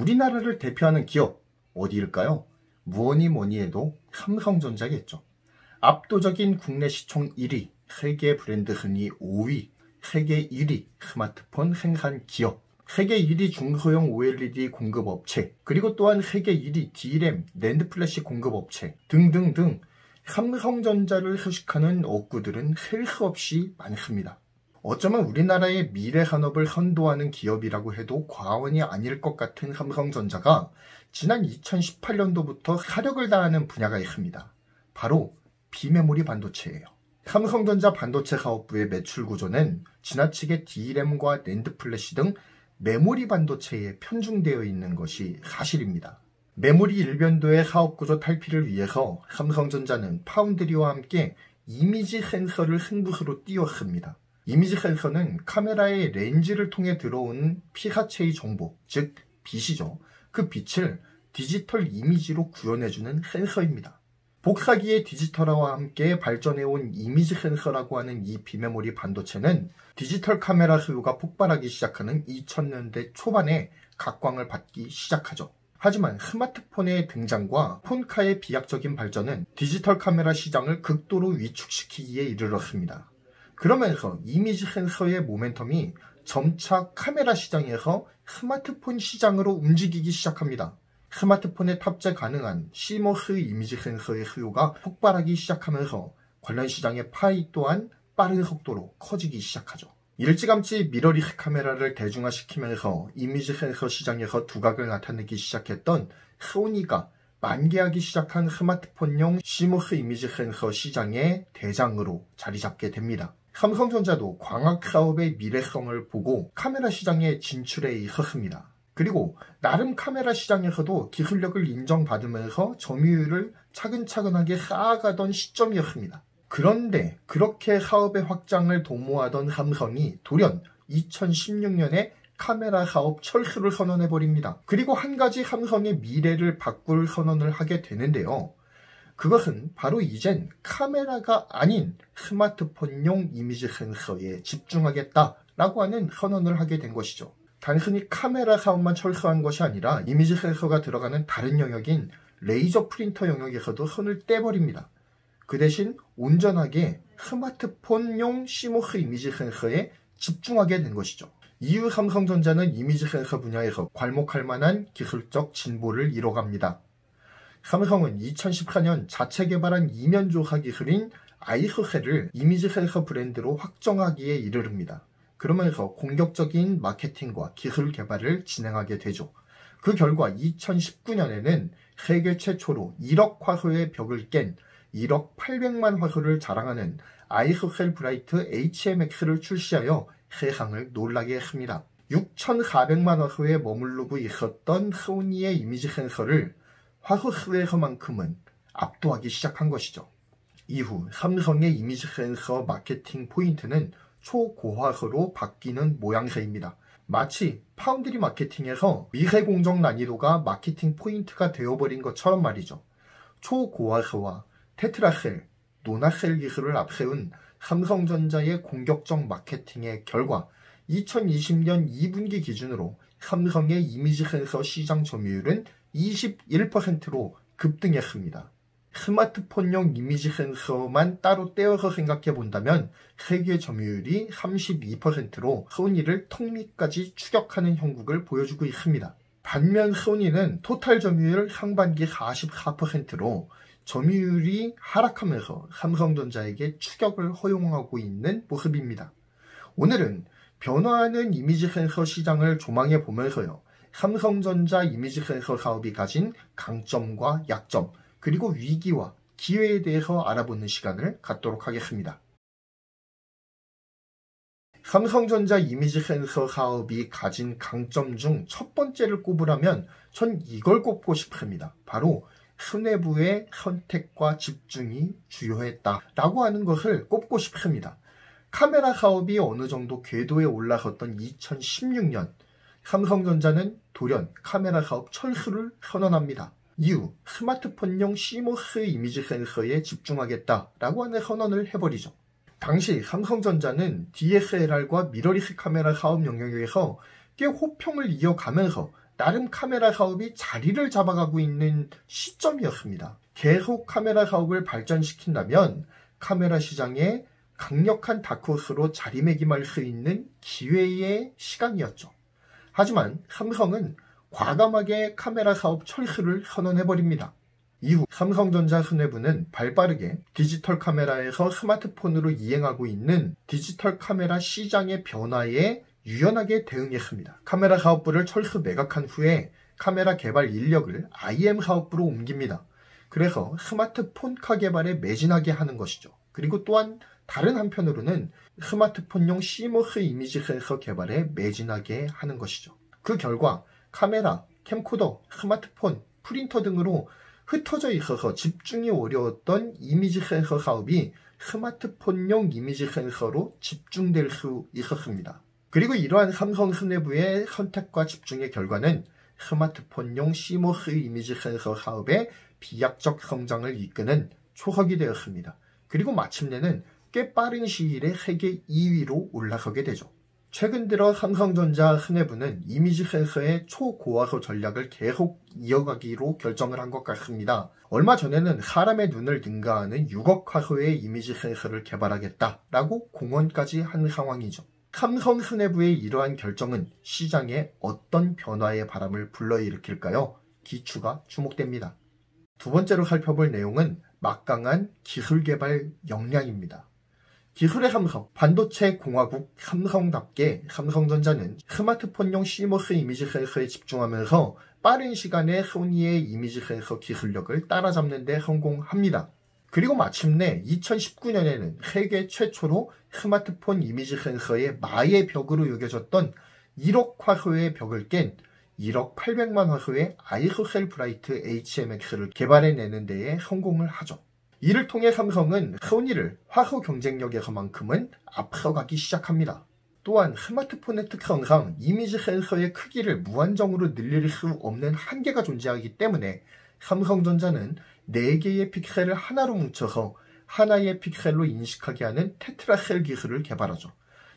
우리나라를 대표하는 기업 어디일까요? 뭐니 해도 삼성전자겠죠. 압도적인 국내 시총 1위, 세계 브랜드 순위 5위, 세계 1위 스마트폰 생산 기업, 세계 1위 중소형 OLED 공급업체, 그리고 또한 세계 1위 D램, 낸드 플래시 공급업체 등등등 삼성전자를 소식하는 업구들은 셀 수 없이 많습니다. 어쩌면 우리나라의 미래 산업을 선도하는 기업이라고 해도 과언이 아닐 것 같은 삼성전자가 지난 2018년도부터 사력을 다하는 분야가 있습니다. 바로 비메모리 반도체예요. 삼성전자 반도체 사업부의 매출 구조는 지나치게 D램과 낸드 플래시 등 메모리 반도체에 편중되어 있는 것이 사실입니다. 메모리 일변도의 사업구조 탈피를 위해서 삼성전자는 파운드리와 함께 이미지 센서를 승부수로 띄웠습니다. 이미지 센서는 카메라의 렌즈를 통해 들어오는 피사체의 정보, 즉 빛이죠. 그 빛을 디지털 이미지로 구현해주는 센서입니다. 복사기의 디지털화와 함께 발전해온 이미지 센서라고 하는 이 비메모리 반도체는 디지털 카메라 수요가 폭발하기 시작하는 2000년대 초반에 각광을 받기 시작하죠. 하지만 스마트폰의 등장과 폰카의 비약적인 발전은 디지털 카메라 시장을 극도로 위축시키기에 이르렀습니다. 그러면서 이미지 센서의 모멘텀이 점차 카메라 시장에서 스마트폰 시장으로 움직이기 시작합니다. 스마트폰에 탑재 가능한 CMOS 이미지 센서의 수요가 폭발하기 시작하면서 관련 시장의 파이 또한 빠른 속도로 커지기 시작하죠. 일찌감치 미러리스 카메라를 대중화시키면서 이미지 센서 시장에서 두각을 나타내기 시작했던 소니가 만개하기 시작한 스마트폰용 CMOS 이미지 센서 시장의 대장으로 자리 잡게 됩니다. 삼성전자도 광학 사업의 미래성을 보고 카메라 시장에 진출해 있었습니다. 그리고 나름 카메라 시장에서도 기술력을 인정받으면서 점유율을 차근차근하게 쌓아가던 시점이었습니다. 그런데 그렇게 사업의 확장을 도모하던 삼성이 돌연 2016년에 카메라 사업 철수를 선언해버립니다. 그리고 한 가지 삼성의 미래를 바꿀 선언을 하게 되는데요. 그것은 바로 이젠 카메라가 아닌 스마트폰용 이미지 센서에 집중하겠다라고 하는 선언을 하게 된 것이죠. 단순히 카메라 사업만 철수한 것이 아니라 이미지 센서가 들어가는 다른 영역인 레이저 프린터 영역에서도 손을 떼버립니다. 그 대신 온전하게 스마트폰용 CMOS 이미지 센서에 집중하게 된 것이죠. 이후 삼성전자는 이미지 센서 분야에서 괄목할 만한 기술적 진보를 이뤄갑니다. 삼성은 2014년 자체 개발한 이면조사 기술인 아이소셀을 이미지 센서 브랜드로 확정하기에 이르릅니다. 그러면서 공격적인 마케팅과 기술 개발을 진행하게 되죠. 그 결과 2019년에는 세계 최초로 1억 화소의 벽을 깬 1억 800만 화소를 자랑하는 아이소셀 브라이트 HMX를 출시하여 세상을 놀라게 했습니다. 6,400만 화소에 머무르고 있었던 소니의 이미지 센서를 화소 수에서만큼은 압도하기 시작한 것이죠. 이후 삼성의 이미지 센서 마케팅 포인트는 초고화소로 바뀌는 모양새입니다. 마치 파운드리 마케팅에서 미세 공정 난이도가 마케팅 포인트가 되어버린 것처럼 말이죠. 초고화소와 테트라셀, 노나셀 기술을 앞세운 삼성전자의 공격적 마케팅의 결과 2020년 2분기 기준으로 삼성의 이미지 센서 시장 점유율은 21%로 급등했습니다. 스마트폰용 이미지 센서만 따로 떼어서 생각해 본다면 세계 점유율이 32%로 소니를 턱밑까지 추격하는 형국을 보여주고 있습니다. 반면 소니는 토탈 점유율 상반기 44%로 점유율이 하락하면서 삼성전자에게 추격을 허용하고 있는 모습입니다. 오늘은 변화하는 이미지 센서 시장을 조망해 보면서요. 삼성전자 이미지 센서 사업이 가진 강점과 약점, 그리고 위기와 기회에 대해서 알아보는 시간을 갖도록 하겠습니다. 삼성전자 이미지 센서 사업이 가진 강점 중 첫 번째를 꼽으라면 전 이걸 꼽고 싶습니다. 바로 수뇌부의 선택과 집중이 주요했다라고 하는 것을 꼽고 싶습니다. 카메라 사업이 어느 정도 궤도에 올라섰던 2016년, 삼성전자는 돌연 카메라 사업 철수를 선언합니다. 이후 스마트폰용 CMOS 이미지 센서에 집중하겠다라고 하는 선언을 해버리죠. 당시 삼성전자는 DSLR과 미러리스 카메라 사업 영역에서 꽤 호평을 이어가면서 나름 카메라 사업이 자리를 잡아가고 있는 시점이었습니다. 계속 카메라 사업을 발전시킨다면 카메라 시장에 강력한 다크호스로 자리매김할 수 있는 기회의 시간이었죠. 하지만 삼성은 과감하게 카메라 사업 철수를 선언해버립니다. 이후 삼성전자 수뇌부는 발빠르게 디지털 카메라에서 스마트폰으로 이행하고 있는 디지털 카메라 시장의 변화에 유연하게 대응했습니다. 카메라 사업부를 철수 매각한 후에 카메라 개발 인력을 IM 사업부로 옮깁니다. 그래서 스마트폰카 개발에 매진하게 하는 것이죠. 그리고 또한 다른 한편으로는 스마트폰용 CMOS 이미지 센서 개발에 매진하게 하는 것이죠. 그 결과 카메라, 캠코더, 스마트폰, 프린터 등으로 흩어져 있어서 집중이 어려웠던 이미지 센서 사업이 스마트폰용 이미지 센서로 집중될 수 있었습니다. 그리고 이러한 삼성 수뇌부의 선택과 집중의 결과는 스마트폰용 CMOS 이미지 센서 사업의 비약적 성장을 이끄는 초석이 되었습니다. 그리고 마침내는 꽤 빠른 시일에 세계 2위로 올라서게 되죠. 최근 들어 삼성전자 수뇌부는 이미지 센서의 초고화소 전략을 계속 이어가기로 결정을 한 것 같습니다. 얼마 전에는 사람의 눈을 능가하는 6억 화소의 이미지 센서를 개발하겠다라고 공언까지 한 상황이죠. 삼성 수뇌부의 이러한 결정은 시장에 어떤 변화의 바람을 불러일으킬까요? 기추가 주목됩니다. 두 번째로 살펴볼 내용은 막강한 기술 개발 역량입니다. 기술의 삼성, 반도체 공화국 삼성답게 삼성전자는 스마트폰용 CMOS 이미지 센서에 집중하면서 빠른 시간에 소니의 이미지 센서 기술력을 따라잡는 데 성공합니다. 그리고 마침내 2019년에는 세계 최초로 스마트폰 이미지 센서의 마의 벽으로 여겨졌던 1억 화소의 벽을 깬 1억 800만 화소의 아이소셀 브라이트 HMX를 개발해내는 데에 성공을 하죠. 이를 통해 삼성은 소니를 화소 경쟁력에서만큼은 앞서가기 시작합니다. 또한 스마트폰의 특성상 이미지 센서의 크기를 무한정으로 늘릴 수 없는 한계가 존재하기 때문에 삼성전자는 4개의 픽셀을 하나로 뭉쳐서 하나의 픽셀로 인식하게 하는 테트라셀 기술을 개발하죠.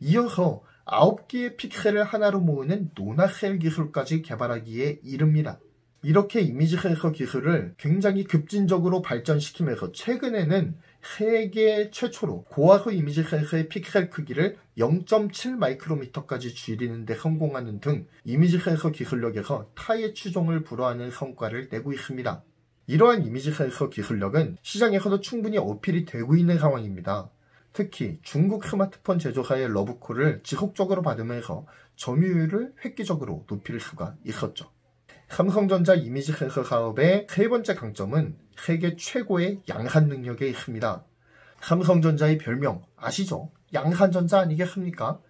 이어서 9개의 픽셀을 하나로 모으는 노나셀 기술까지 개발하기에 이릅니다. 이렇게 이미지 센서 기술을 굉장히 급진적으로 발전시키면서 최근에는 세계 최초로 고화소 이미지 센서의 픽셀 크기를 0.7 마이크로미터까지 줄이는 데 성공하는 등 이미지 센서 기술력에서 타의 추종을 불허하는 성과를 내고 있습니다. 이러한 이미지 센서 기술력은 시장에서도 충분히 어필이 되고 있는 상황입니다. 특히 중국 스마트폰 제조사의 러브콜을 지속적으로 받으면서 점유율을 획기적으로 높일 수가 있었죠. 삼성전자 이미지 센서 사업의 세 번째 강점은 세계 최고의 양산 능력에 있습니다. 삼성전자의 별명 아시죠? 양산전자 아니겠습니까?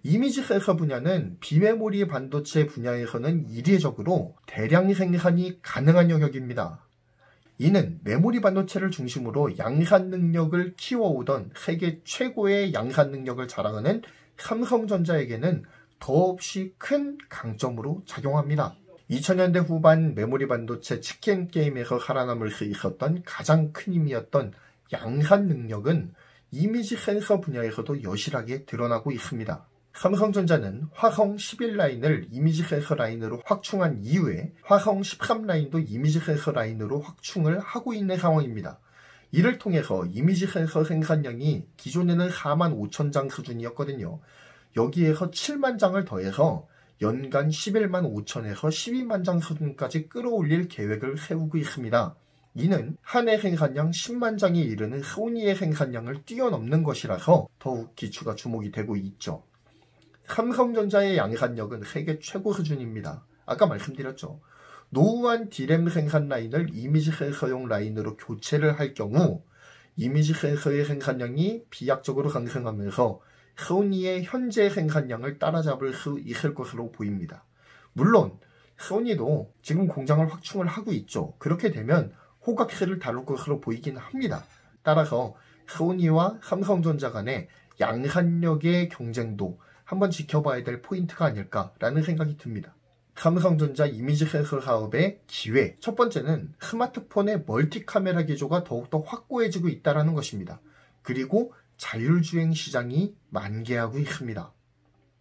이미지 센서 분야는 비메모리 반도체 분야에서는 이례적으로 대량 생산이 가능한 영역입니다. 이는 메모리 반도체를 중심으로 양산 능력을 키워오던 세계 최고의 양산 능력을 자랑하는 삼성전자에게는 더없이 큰 강점으로 작용합니다. 2000년대 후반 메모리 반도체 치킨 게임에서 살아남을 수 있었던 가장 큰 힘이었던 양산 능력은 이미지 센서 분야에서도 여실하게 드러나고 있습니다. 삼성전자는 화성 11라인을 이미지 센서 라인으로 확충한 이후에 화성 13라인도 이미지 센서 라인으로 확충을 하고 있는 상황입니다. 이를 통해서 이미지 센서 생산량이 기존에는 45,000장 수준이었거든요. 여기에서 7만 장을 더해서 연간 11만 5천에서 12만 장 수준까지 끌어올릴 계획을 세우고 있습니다. 이는 한 해 생산량 10만 장에 이르는 소니의 생산량을 뛰어넘는 것이라서 더욱 기추가 주목이 되고 있죠. 삼성전자의 양산력은 세계 최고 수준입니다. 아까 말씀드렸죠. 노후한 D램 생산 라인을 이미지 센서용 라인으로 교체를 할 경우 이미지 센서의 생산량이 비약적으로 상승하면서 소니의 현재 생산량을 따라잡을 수 있을 것으로 보입니다. 물론 소니도 지금 공장을 확충을 하고 있죠. 그렇게 되면 호각세를 다룰 것으로 보이긴 합니다. 따라서 소니와 삼성전자 간의 양산력의 경쟁도 한번 지켜봐야 될 포인트가 아닐까라는 생각이 듭니다. 삼성전자 이미지 센서 사업의 기회, 첫 번째는 스마트폰의 멀티 카메라 기조가 더욱더 확고해지고 있다는 것입니다. 그리고 자율주행 시장이 만개하고 있습니다.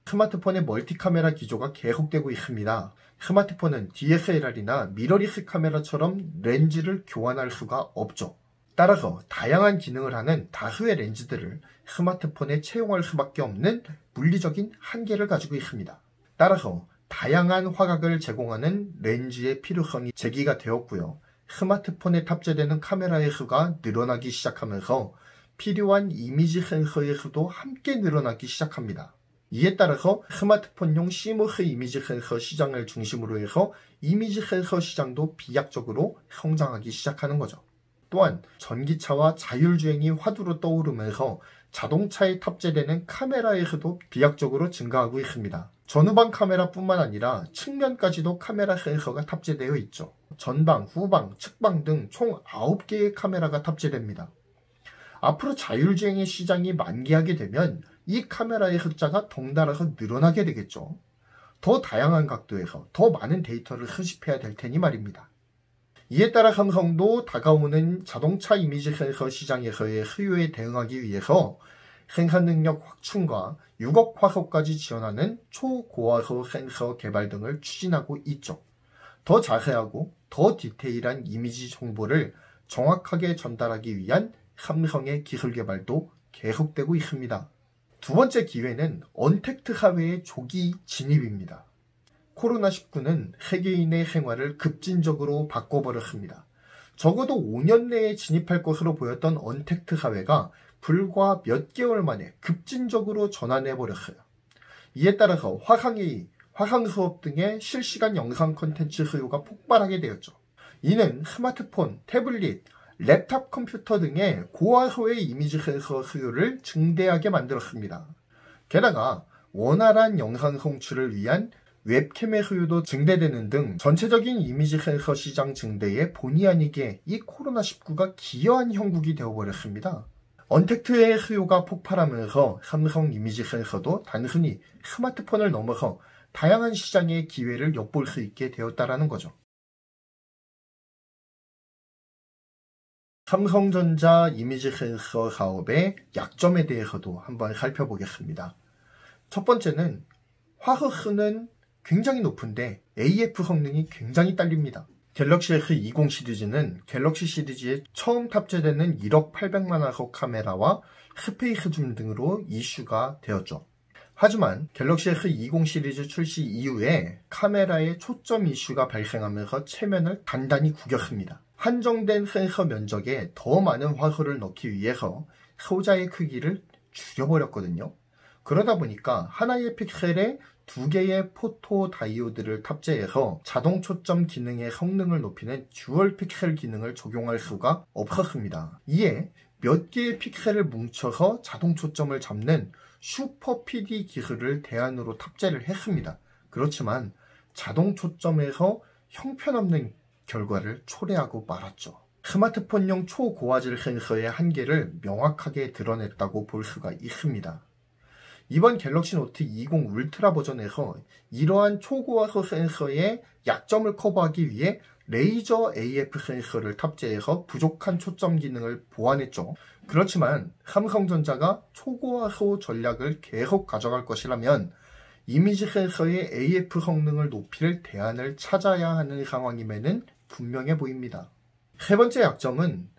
스마트폰의 멀티카메라 기조가 계속되고 있습니다. 스마트폰은 DSLR이나 미러리스 카메라처럼 렌즈를 교환할 수가 없죠. 따라서 다양한 기능을 하는 다수의 렌즈들을 스마트폰에 채용할 수밖에 없는 물리적인 한계를 가지고 있습니다. 따라서 다양한 화각을 제공하는 렌즈의 필요성이 제기가 되었고요. 스마트폰에 탑재되는 카메라의 수가 늘어나기 시작하면서 필요한 이미지 센서의 수도 함께 늘어나기 시작합니다. 이에 따라서 스마트폰용 CMOS 이미지 센서 시장을 중심으로 해서 이미지 센서 시장도 비약적으로 성장하기 시작하는 거죠. 또한 전기차와 자율주행이 화두로 떠오르면서 자동차에 탑재되는 카메라의 수도 비약적으로 증가하고 있습니다. 전후방 카메라뿐만 아니라 측면까지도 카메라 센서가 탑재되어 있죠. 전방, 후방, 측방 등 총 9개의 카메라가 탑재됩니다. 앞으로 자율주행의 시장이 만개하게 되면 이 카메라의 숫자가 덩달아서 늘어나게 되겠죠. 더 다양한 각도에서 더 많은 데이터를 수집해야 될 테니 말입니다. 이에 따라 삼성도 다가오는 자동차 이미지 센서 시장에서의 수요에 대응하기 위해서 생산 능력 확충과 6억 화소까지 지원하는 초고화소 센서 개발 등을 추진하고 있죠. 더 자세하고 더 디테일한 이미지 정보를 정확하게 전달하기 위한 삼성의 기술 개발도 계속되고 있습니다. 두 번째 기회는 언택트 사회의 조기 진입입니다. 코로나19는 세계인의 생활을 급진적으로 바꿔버렸습니다. 적어도 5년 내에 진입할 것으로 보였던 언택트 사회가 불과 몇 개월 만에 급진적으로 전환해버렸어요. 이에 따라서 화상회의, 화상수업 등의 실시간 영상 콘텐츠 수요가 폭발하게 되었죠. 이는 스마트폰, 태블릿, 랩탑 컴퓨터 등의 고화소의 이미지 센서 수요를 증대하게 만들었습니다. 게다가 원활한 영상 송출을 위한 웹캠의 수요도 증대되는 등 전체적인 이미지 센서 시장 증대에 본의 아니게 이 코로나19가 기여한 형국이 되어버렸습니다. 언택트의 수요가 폭발하면서 삼성 이미지 센서도 단순히 스마트폰을 넘어서 다양한 시장의 기회를 엿볼 수 있게 되었다는 거죠. 삼성전자 이미지 센서 사업의 약점에 대해서도 한번 살펴보겠습니다. 첫 번째는 화소수는 굉장히 높은데 AF 성능이 굉장히 딸립니다. 갤럭시 S20 시리즈는 갤럭시 시리즈에 처음 탑재되는 1억 800만 화소 카메라와 스페이스 줌 등으로 이슈가 되었죠. 하지만 갤럭시 S20 시리즈 출시 이후에 카메라에 초점 이슈가 발생하면서 체면을 단단히 구겼습니다. 한정된 센서 면적에 더 많은 화소를 넣기 위해서 소자의 크기를 줄여버렸거든요. 그러다 보니까 하나의 픽셀에 2개의 포토 다이오드를 탑재해서 자동 초점 기능의 성능을 높이는 듀얼 픽셀 기능을 적용할 수가 없었습니다. 이에 몇 개의 픽셀을 뭉쳐서 자동 초점을 잡는 슈퍼 PD 기술을 대안으로 탑재를 했습니다. 그렇지만 자동 초점에서 형편없는 결과를 초래하고 말았죠. 스마트폰용 초고화질 센서의 한계를 명확하게 드러냈다고 볼 수가 있습니다. 이번 갤럭시 노트 20 울트라 버전에서 이러한 초고화소 센서의 약점을 커버하기 위해 레이저 AF 센서를 탑재해서 부족한 초점 기능을 보완했죠. 그렇지만 삼성전자가 초고화소 전략을 계속 가져갈 것이라면 이미지 센서의 AF 성능을 높일 대안을 찾아야 하는 상황임에는 분명해 보입니다. 세 번째 약점은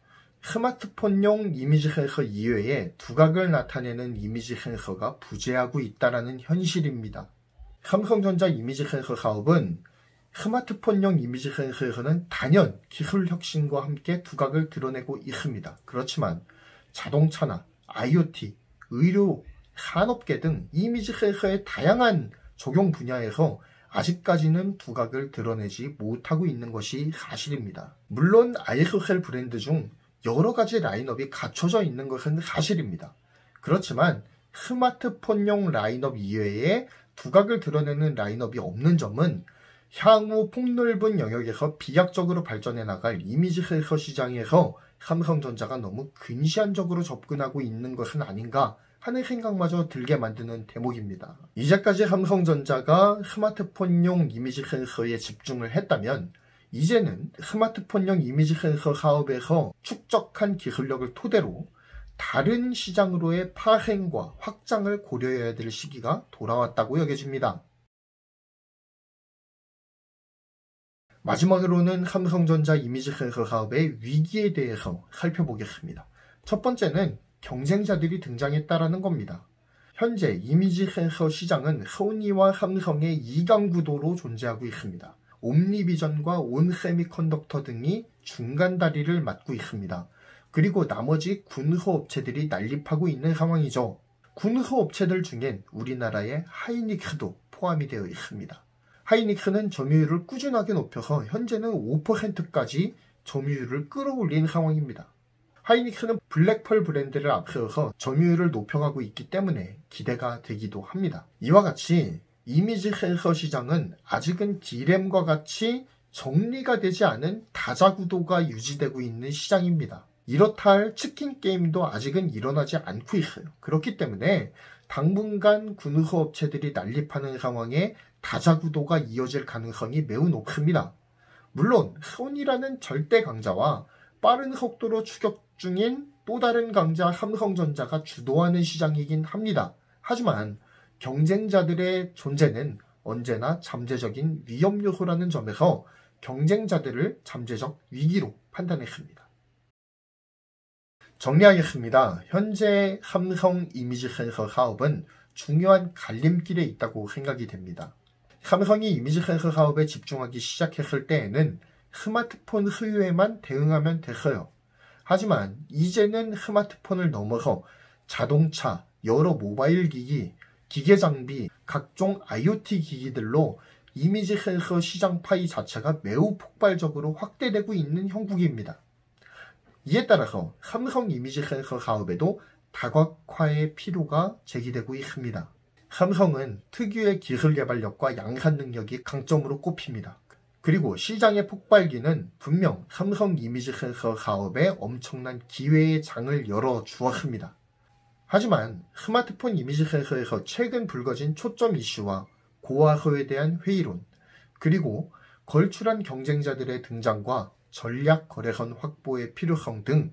스마트폰용 이미지 센서 이외에 두각을 나타내는 이미지 센서가 부재하고 있다는 현실입니다. 삼성전자 이미지 센서 사업은 스마트폰용 이미지 센서에서는 단연 기술 혁신과 함께 두각을 드러내고 있습니다. 그렇지만 자동차나 IoT, 의료, 산업계 등 이미지 센서의 다양한 적용 분야에서 아직까지는 두각을 드러내지 못하고 있는 것이 사실입니다. 물론 아이소셀 브랜드 중 여러 가지 라인업이 갖춰져 있는 것은 사실입니다. 그렇지만 스마트폰용 라인업 이외에 두각을 드러내는 라인업이 없는 점은 향후 폭넓은 영역에서 비약적으로 발전해 나갈 이미지 센서 시장에서 삼성전자가 너무 근시안적으로 접근하고 있는 것은 아닌가 하는 생각마저 들게 만드는 대목입니다. 이제까지 삼성전자가 스마트폰용 이미지 센서에 집중을 했다면 이제는 스마트폰용 이미지 센서 사업에서 축적한 기술력을 토대로 다른 시장으로의 파행과 확장을 고려해야 될 시기가 돌아왔다고 여겨집니다. 마지막으로는 삼성전자 이미지 센서 사업의 위기에 대해서 살펴보겠습니다. 첫 번째는 경쟁자들이 등장했다라는 겁니다. 현재 이미지 센서 시장은 소니와 삼성의 2강 구도로 존재하고 있습니다. 옴니비전과 온세미컨덕터 등이 중간 다리를 맡고 있습니다. 그리고 나머지 군소 업체들이 난립하고 있는 상황이죠. 군소 업체들 중엔 우리나라의 하이닉스도 포함이 되어 있습니다. 하이닉스는 점유율을 꾸준하게 높여서 현재는 5%까지 점유율을 끌어올린 상황입니다. 하이닉스는 블랙펄 브랜드를 앞세워서 점유율을 높여가고 있기 때문에 기대가 되기도 합니다. 이와 같이 이미지 센서 시장은 아직은 D램과 같이 정리가 되지 않은 다자구도가 유지되고 있는 시장입니다. 이렇다 할 치킨 게임도 아직은 일어나지 않고 있어요. 그렇기 때문에 당분간 군소 업체들이 난립하는 상황에 다자구도가 이어질 가능성이 매우 높습니다. 물론 소니라는 절대 강자와 빠른 속도로 추격 중인 또 다른 강자 삼성전자가 주도하는 시장이긴 합니다. 하지만 경쟁자들의 존재는 언제나 잠재적인 위험 요소라는 점에서 경쟁자들을 잠재적 위기로 판단했습니다. 정리하겠습니다. 현재 삼성 이미지 센서 사업은 중요한 갈림길에 있다고 생각이 됩니다. 삼성이 이미지 센서 사업에 집중하기 시작했을 때에는 스마트폰 수요에만 대응하면 됐어요. 하지만 이제는 스마트폰을 넘어서 자동차, 여러 모바일 기기, 기계 장비, 각종 IoT 기기들로 이미지 센서 시장 파이 자체가 매우 폭발적으로 확대되고 있는 형국입니다. 이에 따라서 삼성 이미지 센서 사업에도 다각화의 필요가 제기되고 있습니다. 삼성은 특유의 기술 개발력과 양산 능력이 강점으로 꼽힙니다. 그리고 시장의 폭발기는 분명 삼성 이미지 센서 사업에 엄청난 기회의 장을 열어 주었습니다. 하지만 스마트폰 이미지 센서에서 최근 불거진 초점 이슈와 고화소에 대한 회의론, 그리고 걸출한 경쟁자들의 등장과 전략 거래선 확보의 필요성 등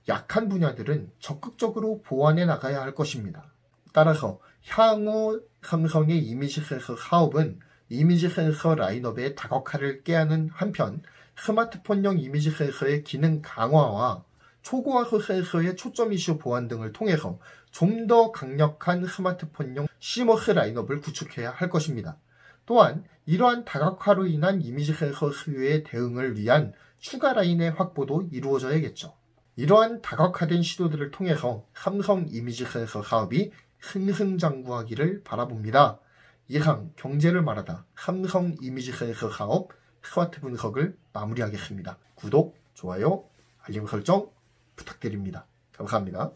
약한 분야들은 적극적으로 보완해 나가야 할 것입니다. 따라서 향후 삼성의 이미지 센서 사업은 이미지 센서 라인업의 다각화를 꾀하는 한편 스마트폰용 이미지 센서의 기능 강화와 초고화소 센서의 초점 이슈 보완 등을 통해서 좀 더 강력한 스마트폰용 CMOS 라인업을 구축해야 할 것입니다. 또한 이러한 다각화로 인한 이미지 센서 수요에 대응을 위한 추가 라인의 확보도 이루어져야겠죠. 이러한 다각화된 시도들을 통해서 삼성 이미지 센서 사업이 승승장구하기를 바라봅니다. 이상 경제를 말하다 삼성 이미지 센서 사업 스와트 분석을 마무리하겠습니다. 구독, 좋아요, 알림 설정 부탁드립니다. 감사합니다.